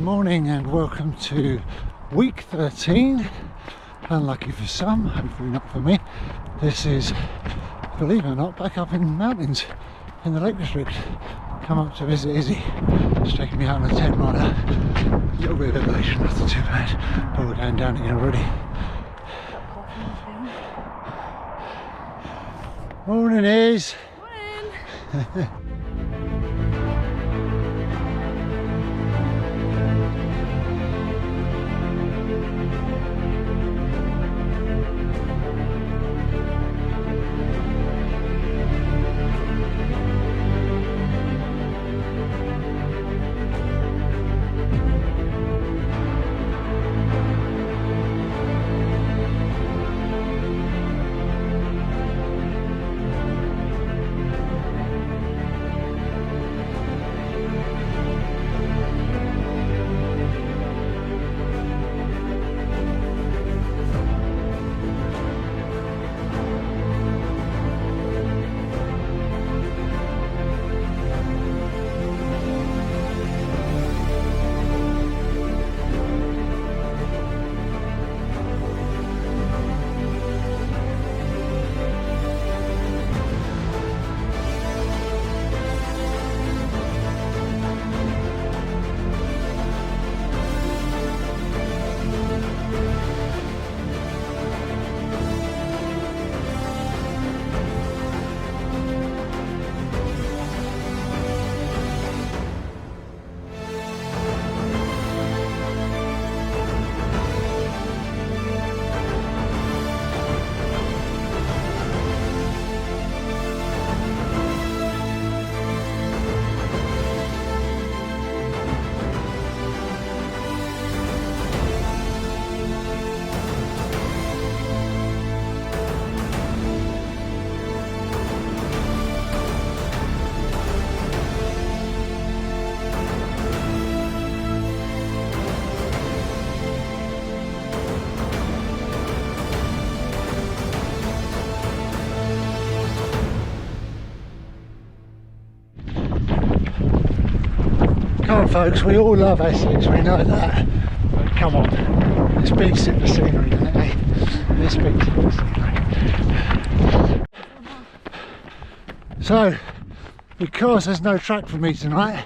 Good morning and welcome to week 13. Unlucky for some, hopefully not for me. This is, believe it or not, back up in the mountains in the Lake District. Come up to visit Izzy. It's taking me out on a 10 miler. A little bit of elevation, nothing too bad, but we're going down again already. Morning, Iz. Morning. Come on folks, we all love Essex, we know that, but come on, this beats it the scenery, doesn't it, eh? This beats it the scenery. So, because there's no track for me tonight,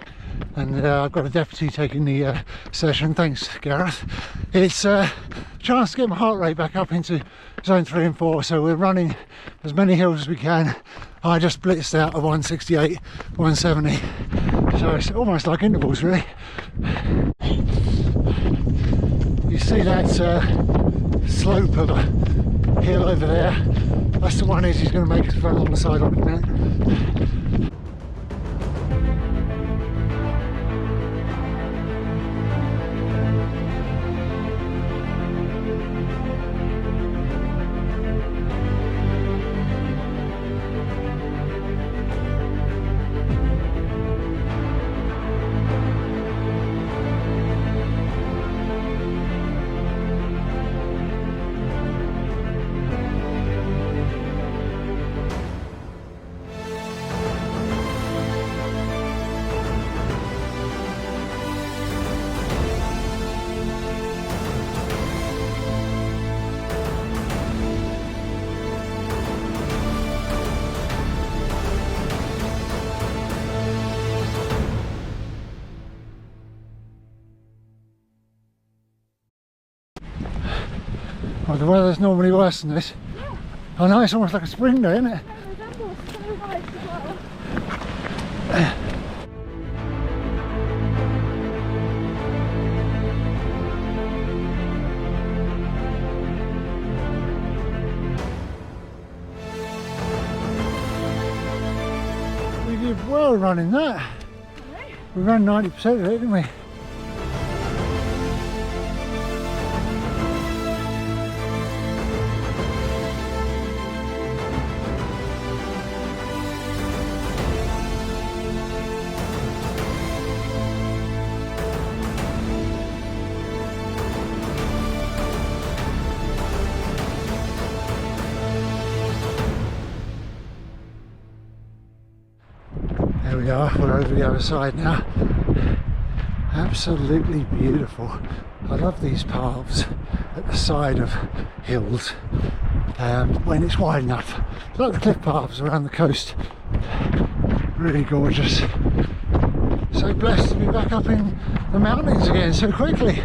and I've got a deputy taking the session, thanks Gareth, it's a chance to get my heart rate back up into zone 3 and 4, so we're running as many hills as we can. I just blitzed out of 168, 170, so it's almost like intervals really. You see that slope of a hill over there? That's the one he's going to make us run on the side of it now. Well, the weather's normally worse than this. Yeah. I know, it's almost like a spring day, isn't it? We did well running that. Really? We ran 90% of it, didn't we? There we are, we're over the other side now. Absolutely beautiful. I love these paths at the side of hills when it's wide enough. It's like the cliff paths around the coast. Really gorgeous. So blessed to be back up in the mountains again so quickly.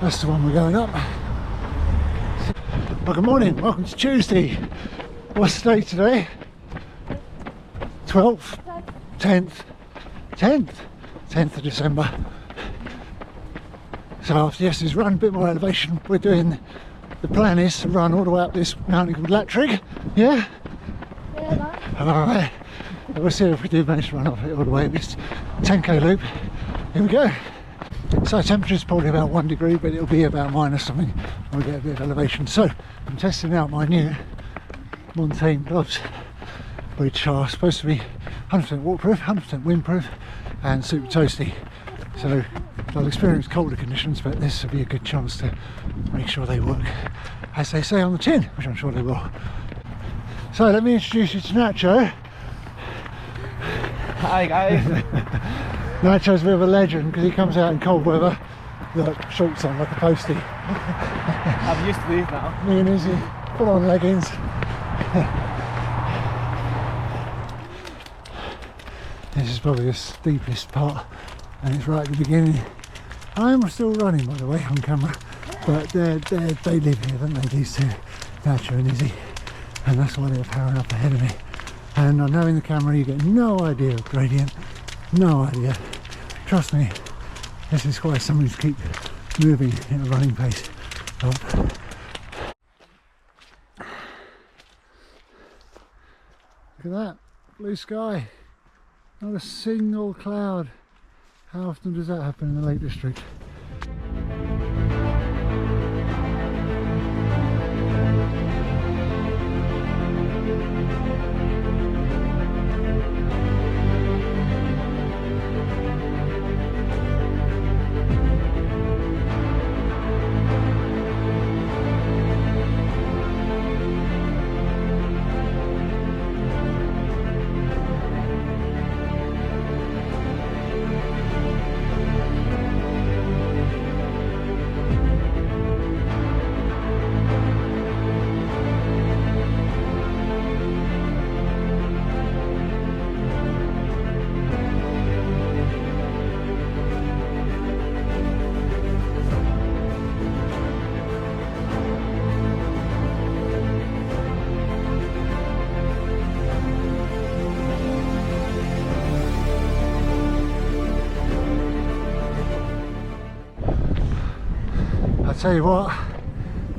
That's the one we're going up. Well, good morning, welcome to Tuesday. What's the date today? 12th? 10th of December. So after yesterday's run, a bit more elevation, we're doing, the plan is to run all the way up this mountain called Latrig. Yeah? Yeah. Alright, we'll see if we do manage to run off it all the way at this 10k loop. Here we go. So temperature is probably about 1 degree, but it'll be about minus something when we get a bit of elevation. So I'm testing out my new Montane gloves, which are supposed to be 100% waterproof, 100% windproof and super toasty. So I'll experience colder conditions, but this will be a good chance to make sure they work as they say on the tin, which I'm sure they will. So let me introduce you to Nacho. Hi guys. Nacho's a bit of a legend because he comes out in cold weather with shorts on like a postie. I'm used to these now. Me and Izzy put on leggings. This is probably the steepest part and it's right at the beginning. I'm still running, by the way, on camera, but they live here, don't they, these two, Nacho and Izzy, and that's why they're powering up ahead of me. And I know in the camera you get no idea of gradient, no idea. Trust me, this is quite something to keep moving at a running pace up. Look at that, blue sky, not a single cloud. How often does that happen in the Lake District? I tell you what,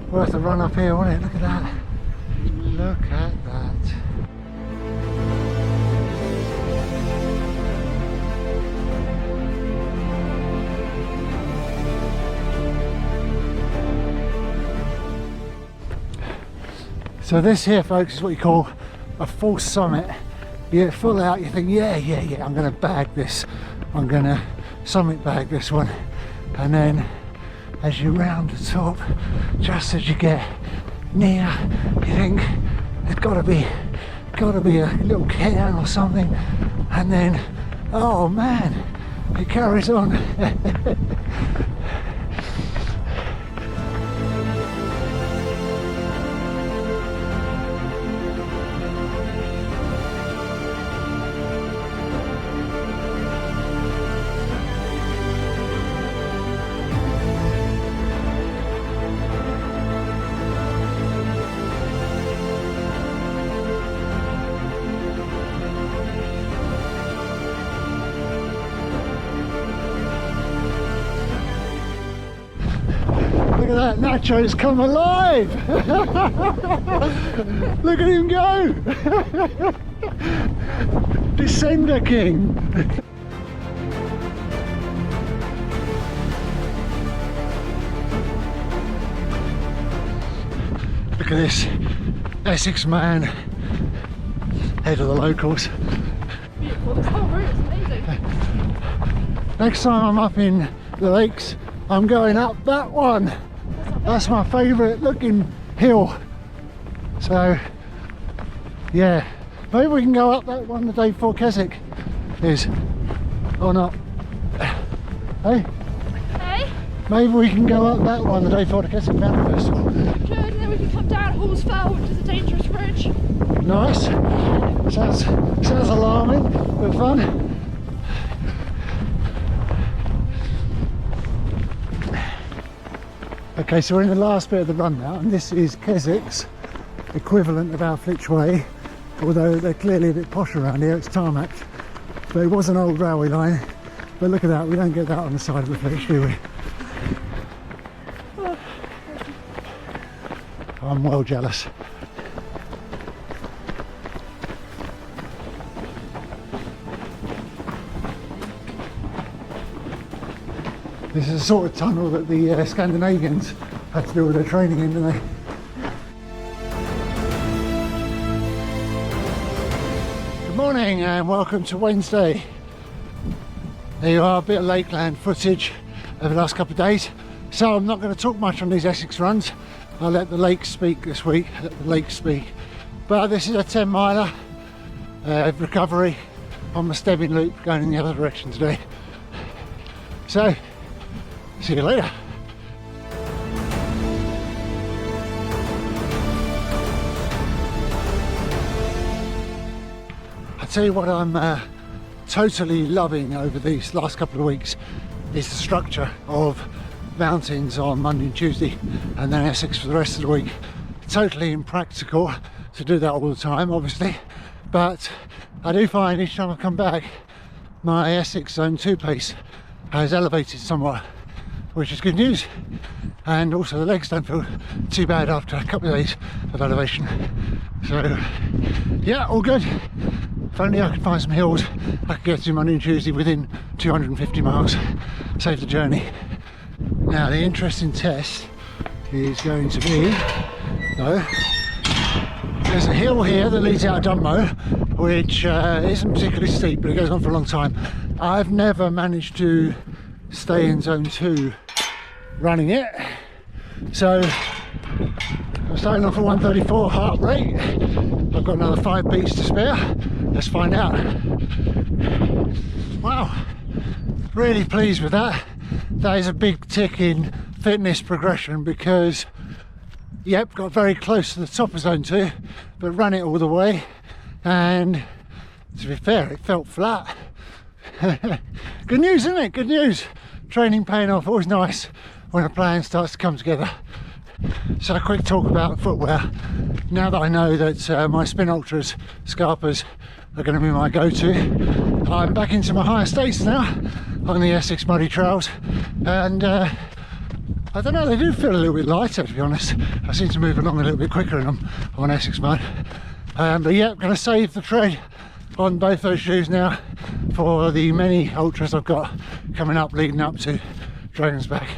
we'll have to run up here, won't it? Look at that. Look at that. So this here, folks, is what you call a full summit. You get full out, you think, yeah, I'm going to bag this. I'm going to summit bag this one. And then as you round the top, just as you get near, you think there's got to be a little cairn or something, and then, oh man, it carries on. Look at that, Nacho's come alive! Look at him go! Descender King! Look at this, Essex man, head of the locals. Beautiful, this whole route is amazing. Next time I'm up in the lakes, I'm going up that one. That's my favourite looking hill. So, yeah, maybe we can go up that one the day before Keswick is, or not. Hey? Hey? Maybe we can go up that one the day before the Keswick Mountain Festival. We could, and then we could come down Hall's Fell, which is a dangerous bridge. Nice. Sounds alarming, but fun. Okay, so we're in the last bit of the run now, and this is Keswick's equivalent of our Flitch Way, although they're clearly a bit posh around here. It's tarmacked, but it was an old railway line. But look at that, we don't get that on the side of the Flitch, do we? I'm well jealous. This is the sort of tunnel that the Scandinavians had to do with their training in, didn't they? Good morning and welcome to Wednesday. There you are, a bit of Lakeland footage over the last couple of days. So I'm not going to talk much on these Essex runs. I'll let the lakes speak this week, let the lakes speak. But this is a 10 miler recovery on the Stebbing Loop going in the other direction today. So, see you later. I tell you what I'm totally loving over these last couple of weeks is the structure of mountains on Monday and Tuesday and then Essex for the rest of the week. Totally impractical to do that all the time, obviously, but I do find each time I come back my Essex Zone 2 pace has elevated somewhat, which is good news, and also the legs don't feel too bad after a couple of days of elevation. So yeah, all good. If only I could find some hills I could get to Monday and Tuesday within 250 miles, save the journey. Now the interesting test is going to be, there's a hill here that leads out of Dunmow, which isn't particularly steep, but it goes on for a long time. I've never managed to stay in Zone 2 running it, so I'm starting off at 134 heart rate. I've got another 5 beats to spare. Let's find out. Wow, really pleased with that. That is a big tick in fitness progression because, yep, got very close to the top of Zone 2, but ran it all the way, and to be fair, it felt flat. Good news, isn't it? Good news. Training paying off. Always nice when a plan starts to come together. So a quick talk about footwear. Now that I know that my Spin Ultras Scarpas are going to be my go-to, I'm back into my higher states now on the Essex muddy trails, and I don't know, they do feel a little bit lighter, to be honest. I seem to move along a little bit quicker in them on Essex mud. But yeah, I'm going to save the tread on both those shoes now for the many ultras I've got coming up leading up to Dragonsback.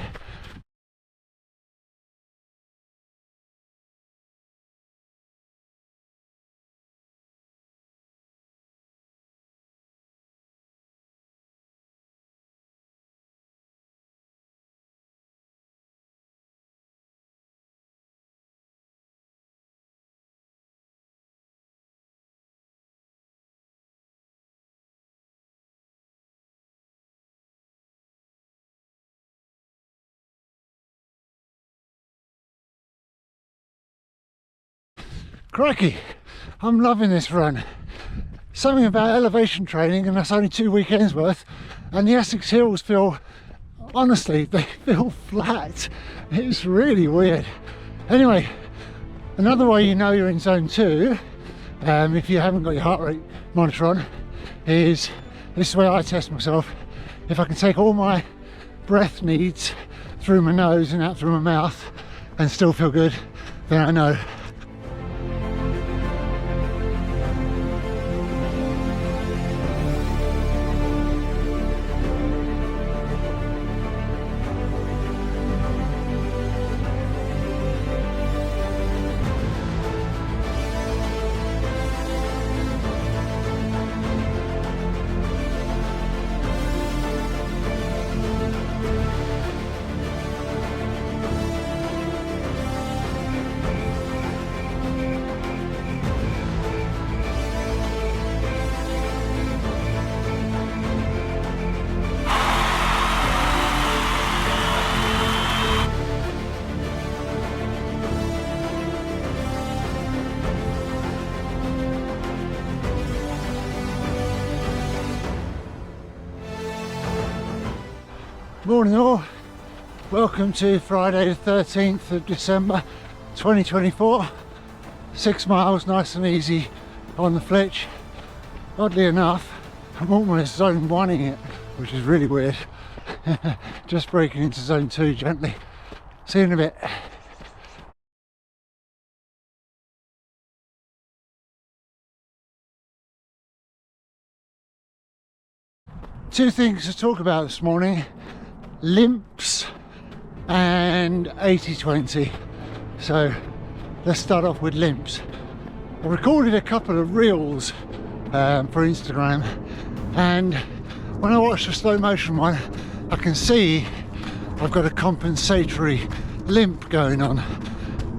Crikey, I'm loving this run. Something about elevation training, and that's only 2 weekends worth, and the Essex Hills feel, honestly, they feel flat. It's really weird. Anyway, another way you know you're in zone 2, if you haven't got your heart rate monitor on, is this is where I test myself. If I can take all my breath needs through my nose and out through my mouth and still feel good, then I know. Morning all, welcome to Friday the 13th of December 2024. 6 miles nice and easy on the flitch. Oddly enough, I'm almost zone 1ing it, which is really weird. Just breaking into zone 2 gently. See you in a bit. Two things to talk about this morning: limps and 80-20. So let's start off with limps. I recorded a couple of reels for Instagram, and when I watch the slow motion one, I can see I've got a compensatory limp going on.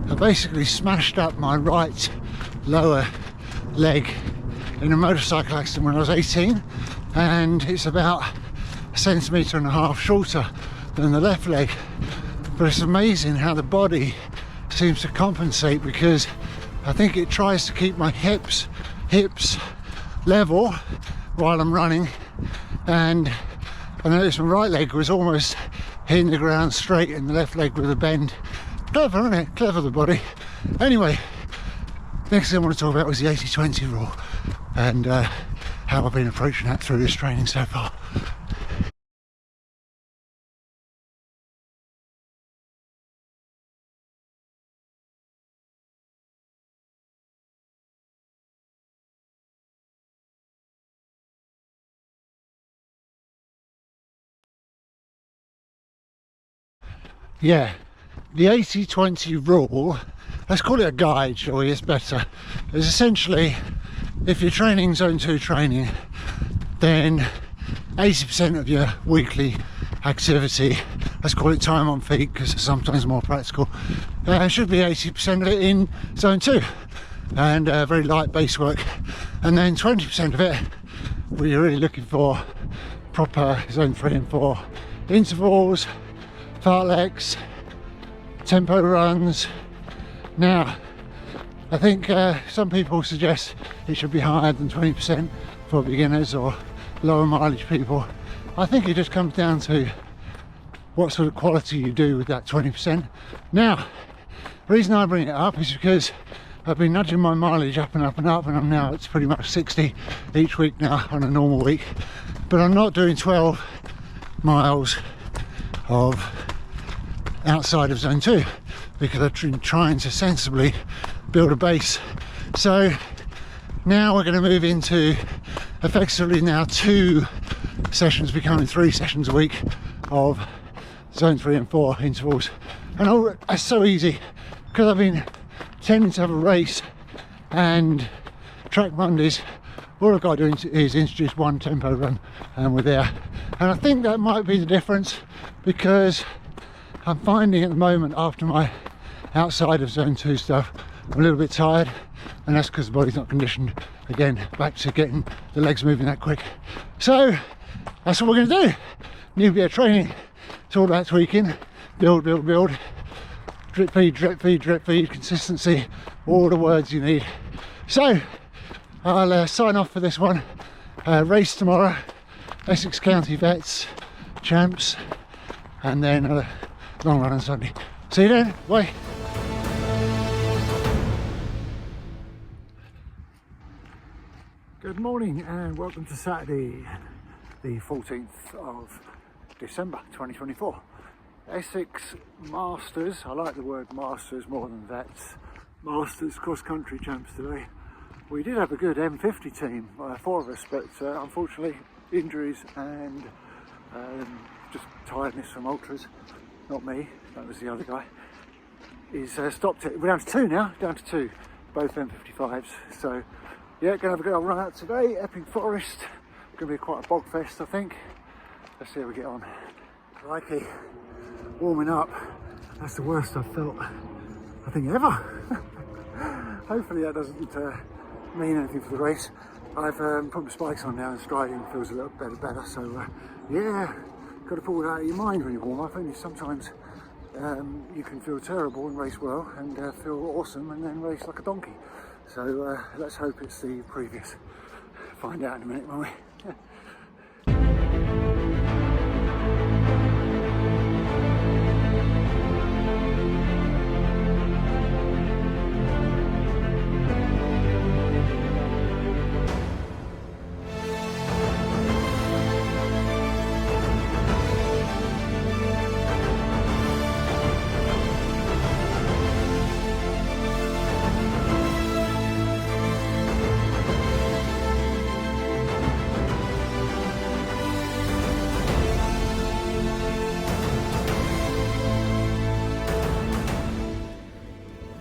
I basically smashed up my right lower leg in a motorcycle accident when I was 18, and it's about 1.5 centimetres shorter than the left leg. But it's amazing how the body seems to compensate, because I think it tries to keep my hips level while I'm running, and I noticed my right leg was almost hitting the ground straight and the left leg with a bend. Clever, isn't it? Clever, the body. Anyway, next thing I want to talk about was the 80-20 rule, and how I've been approaching that through this training so far. Yeah, the 80-20 rule, let's call it a guide, shall we? It's better. It's essentially, if you're training zone 2 training, then 80% of your weekly activity, let's call it time on feet because it's sometimes more practical, should be 80% of it in zone 2, and very light base work, and then 20% of it where you're really looking for proper zone 3 and 4 intervals, fartleks, tempo runs. Now, I think some people suggest it should be higher than 20% for beginners or lower mileage people. I think it just comes down to what sort of quality you do with that 20%. Now, the reason I bring it up is because I've been nudging my mileage up and up and up, and I'm now, it's pretty much 60 each week now on a normal week, but I'm not doing 12 miles of outside of zone 2 because I've been trying to sensibly build a base. So now we're going to move into effectively now 2 sessions becoming 3 sessions a week of zone 3 and 4 intervals, and it's so easy because I've been tending to have a race and track Mondays. All I've got to do is introduce one tempo run and we're there. And I think that might be the difference, because I'm finding at the moment, after my outside of zone 2 stuff, I'm a little bit tired, and that's because the body's not conditioned again back to getting the legs moving that quick. So that's what we're going to do. New bit of training. It's all about tweaking, build, drip feed, drip feed, drip feed, consistency, all the words you need. So I'll sign off for this one. Race tomorrow, Essex County Vets Champs, and then a long run on Sunday. See you then, bye. Good morning and welcome to Saturday, the 14th of December 2024. Essex Masters, I like the word Masters more than Vets, Masters cross-country champs today. We did have a good M50 team, 4 of us, but unfortunately injuries and just tiredness from ultras, not me, that was the other guy, is stopped it. We're down to 2 now, down to 2, both M55s. So yeah, gonna have a good old run out today. Epping Forest, gonna be quite a bog fest, I think. Let's see how we get on. Crikey, warming up. That's the worst I've felt, I think, ever. Hopefully that doesn't mean anything for the race. I've put my spikes on now and striding feels a little better. So yeah, got to pull it out of your mind when you warm up. Only sometimes you can feel terrible and race well, and feel awesome and then race like a donkey. So let's hope it's the previous. Find out in a minute, won't we?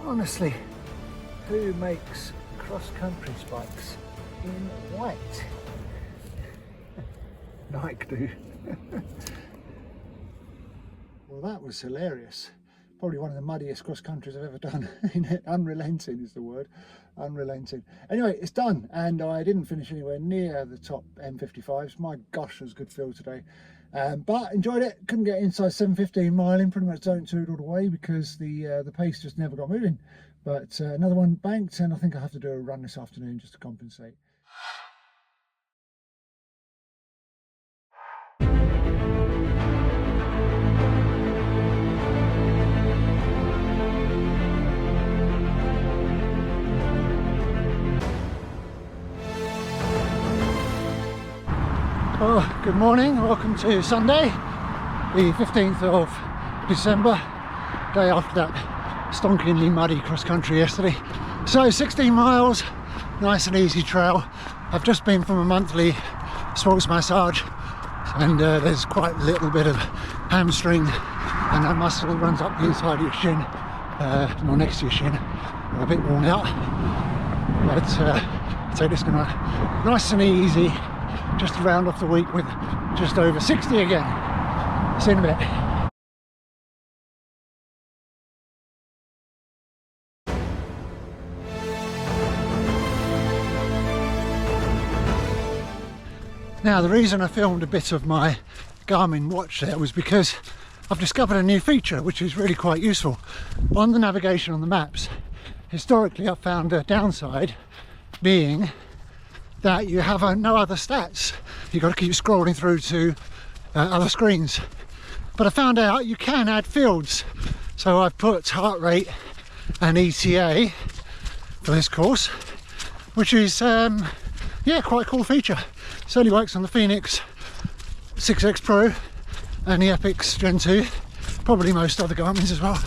Honestly, who makes cross-country spikes in white? Nike do. Well, that was hilarious. Probably one of the muddiest cross-countries I've ever done. Unrelenting is the word. Unrelenting. Anyway, it's done, and I didn't finish anywhere near the top M55s. My gosh, it was a good field today. But enjoyed it. Couldn't get inside 7:15 mile in, pretty much don't do it all the way because the pace just never got moving. But another one banked, and I think I have to do a run this afternoon just to compensate. Oh, good morning, welcome to Sunday, the 15th of December, day after that stonkingly muddy cross-country yesterday. So 16 miles, nice and easy trail. I've just been from a monthly sports massage, and there's quite a little bit of hamstring, and that muscle runs up the inside of your shin, or next to your shin. I'm a bit worn out, but so it's gonna nice and easy. Just to round off the week with just over 60 again. See you in a bit. Now, the reason I filmed a bit of my Garmin watch there was because I've discovered a new feature which is really quite useful. On the navigation on the maps, historically I've found a downside being that you have no other stats. You've got to keep scrolling through to other screens. But I found out you can add fields. So I've put heart rate and ETA for this course, which is yeah, quite a cool feature. Certainly works on the Phoenix 6X Pro and the Epix Gen 2, probably most other Garmin's as well.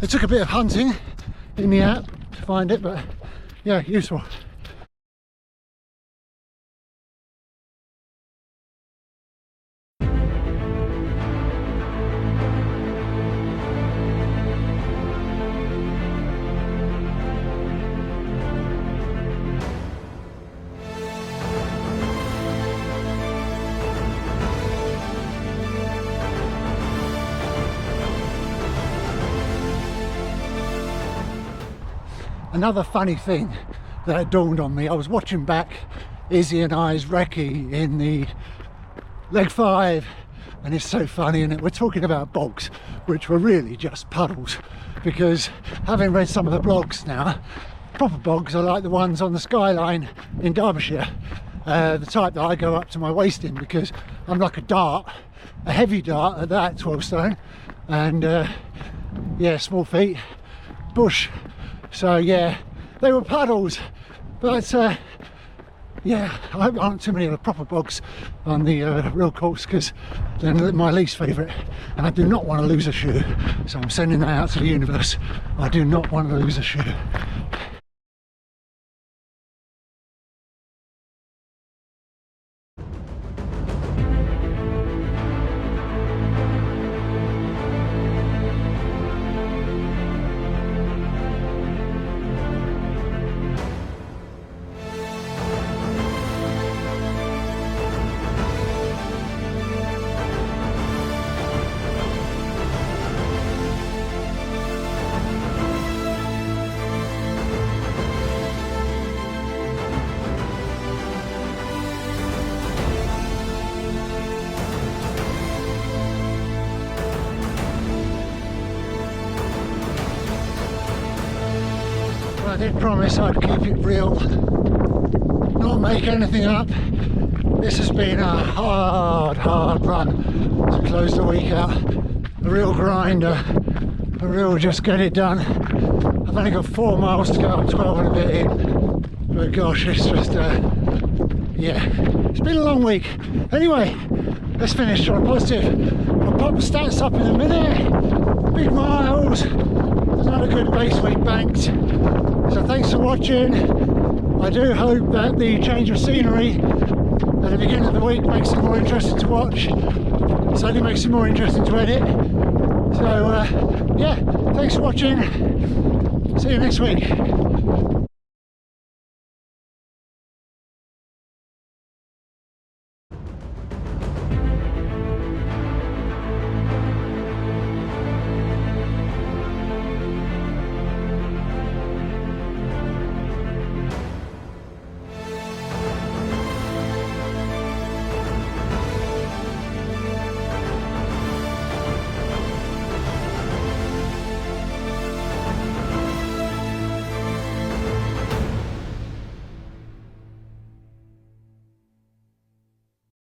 It took a bit of hunting in the app to find it, but yeah, useful. Another funny thing that dawned on me, I was watching back Izzy and I's recce in the leg 5 and it's so funny, and we're talking about bogs which were really just puddles, because having read some of the blogs now, proper bogs are like the ones on the skyline in Derbyshire, the type that I go up to my waist in, because I'm like a dart, a heavy dart at that, 12 stone, and yeah, small feet, bush. So yeah, they were puddles, but yeah, I hope there aren't too many of the proper bogs on the real course, because they're my least favourite, and I do not want to lose a shoe, so I'm sending that out to the universe. I do not want to lose a shoe. I did promise I'd keep it real, not make anything up. This has been a hard run to close the week out. A real grinder, a real just get it done. I've only got 4 miles to go, I'm 12 and a bit in. But gosh, it's just, yeah, it's been a long week. Anyway, let's finish on a positive. I'll pop the stats up in a minute. Big miles, another good base week banked. So thanks for watching. I do hope that the change of scenery at the beginning of the week makes it more interesting to watch. It certainly makes it more interesting to edit. So yeah, thanks for watching. See you next week.